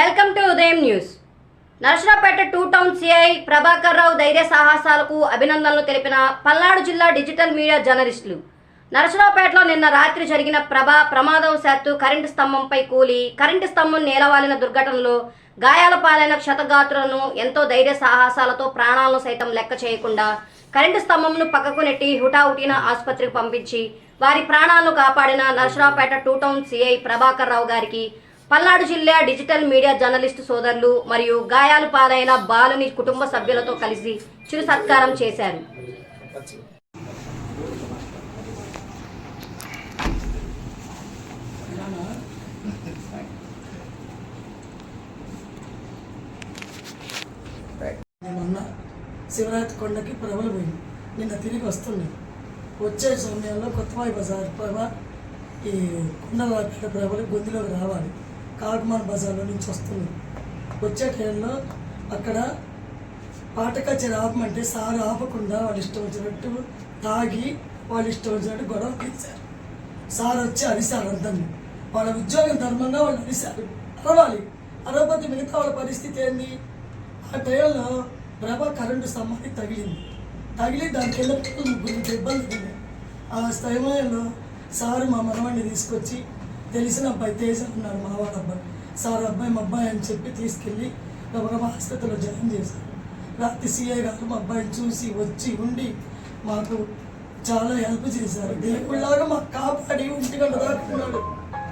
Welcome to Udayam news. Narasaraopet 2 town CI Prabhakar Rao ధైర్య సాహసాలకు అభినందనలు తెలిపిన పల్నాడు జిల్లా డిజిటల్ మీడియా జర్నలిస్టులు. నరసరావుపేటలో నిన్న రాత్రి జరిగిన ప్రమాదవశాత్తు కరెంటు స్తంభంపై కూలి కరెంటు స్తంభం నేలవాలిన దుర్ఘటనలో గాయాల పాలైన క్షతగాత్రులను ఎంతో ధైర్య సాహసాలతో ప్రాణాలను సైతం లెక్క చేయకుండా కరెంటు స్తంభంను పక్కకు నెట్టి హుటాహుటిన ఆసుపత్రికి పంపించి వారి ప్రాణాలను కాపాడిన నరసరావుపేట 2 టౌన్ సిఐ ప్రభాకర్ రావు గారికి పల్నాడు జిల్లా డిజిటల్ మీడియా జర్నలిస్టు సోదరులు మరియు గాయాలు పాలైన బాలుని కుటుంబ సభ్యులతో కలిసి చిరు సత్కారం చేశారు. శివరాత్రి కొండకి ప్రభలు పోయింది. నిన్న తిరిగి వస్తున్నాయి. వచ్చే సమయంలో కొత్తవాయి బజార్ ఈ కొండలపేట ప్రభలు గొంతులోకి రావాలి. కాకుమార్ బజార్లో నుంచి వస్తుంది. వచ్చే టైంలో అక్కడ పాట కచేరి ఆపమంటే సార్ ఆపకుండా వాళ్ళు ఇష్టం వచ్చినట్టు తాగి వాళ్ళు ఇష్టం వచ్చినట్టు గొడవ తీశారు. సార్ వచ్చి అరిశారు అందరినీ. వాళ్ళ ఉద్యోగం ధర్మంగా వాళ్ళు అరిశారు. అరవాలి. అరవపోతే మిగతా వాళ్ళ పరిస్థితి ఏంది? ఆ టైంలో ప్రభ కరెంటు స్తంభానికి తగిలి దానికి వెళ్ళినప్పుడు ముగ్గురికి ఇబ్బంది ఉంది. ఆ సమయంలో సారు మా మనవాడిని తీసుకొచ్చి తెలిసిన అబ్బాయి తేజ ఉన్నాడు, మావాడు అబ్బాయి. సార్ అబ్బాయి మా అబ్బాయి అని చెప్పి తీసుకెళ్ళి గబగబా ఆసుపత్రిలో జాయిన్ చేశారు. రాత్రి సిఐ గారు మా అబ్బాయిని చూసి వచ్చి ఉండి మాకు చాలా హెల్ప్ చేశారు. దేవుళ్ళలాగా మాకు కాపాడి 1 గంట దాకా ఉన్నాడు.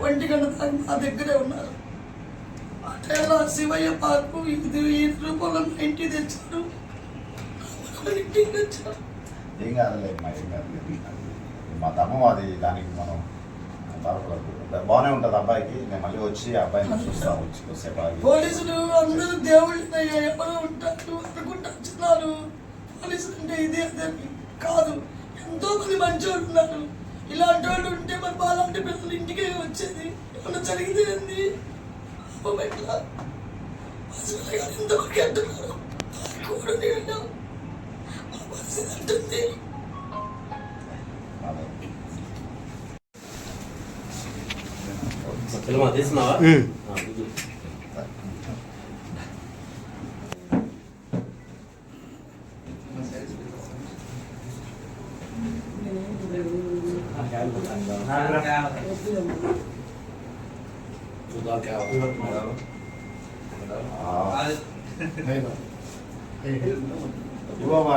1 గంట దాకా మా దగ్గరే ఉన్నారు. ఆ టైంలో శివయ్య పార్కు ఈ రూపంలో మా ఇంటికి తెచ్చారు. ఇంటికి తెచ్చారు. ఏం కాదులే మా తమ్ము అది దానికి మనం బాగానే ఉంటుంది అబ్బాయికి. నేను మళ్ళీ వచ్చి అబ్బాయిని చూస్తాను. వచ్చి పోలీసులు అందరూ దేవుళ్ళు ఎవరో ఉంటారు అనుకుంటారు జనాలు. పోలీసులు అంటే ఇదే అదే కాదు, ఎంతో మంది మంచి వాళ్ళు ఉన్నారు. ఇలాంటి వాళ్ళు ఉంటే మరి బాలాంటి పిల్లలు ఇంటికే వచ్చేది. ఏమన్నా జరిగితే ఏంది? ఎంతవరకు అంటున్నారు కూడా నేను మా పరిస్థితి అంటుంది. తీసినావా?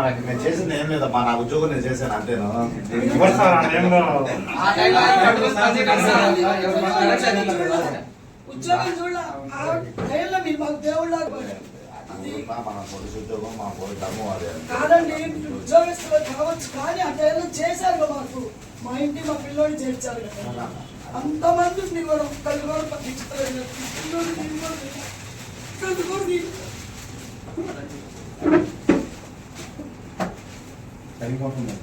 నాకు నేను చేసింది ఏం లేదమ్మా. నా ఉద్యోగం నేను చేశాను అంతేను. మన పోలీసు ఉద్యోగం మా పోలీసు ధర్మం అదే కాదండి. ఉద్యోగస్తులు కావచ్చు కానీ ఆ టైంలో చేశారు మాకు. మా ఇంటి మా పిల్లోని చేర్చారు కదా. అంతమంది ఉంది కూడా ఒక్కళ్ళు కూడా పట్టించుకోలేదు. సరిపోతుంది.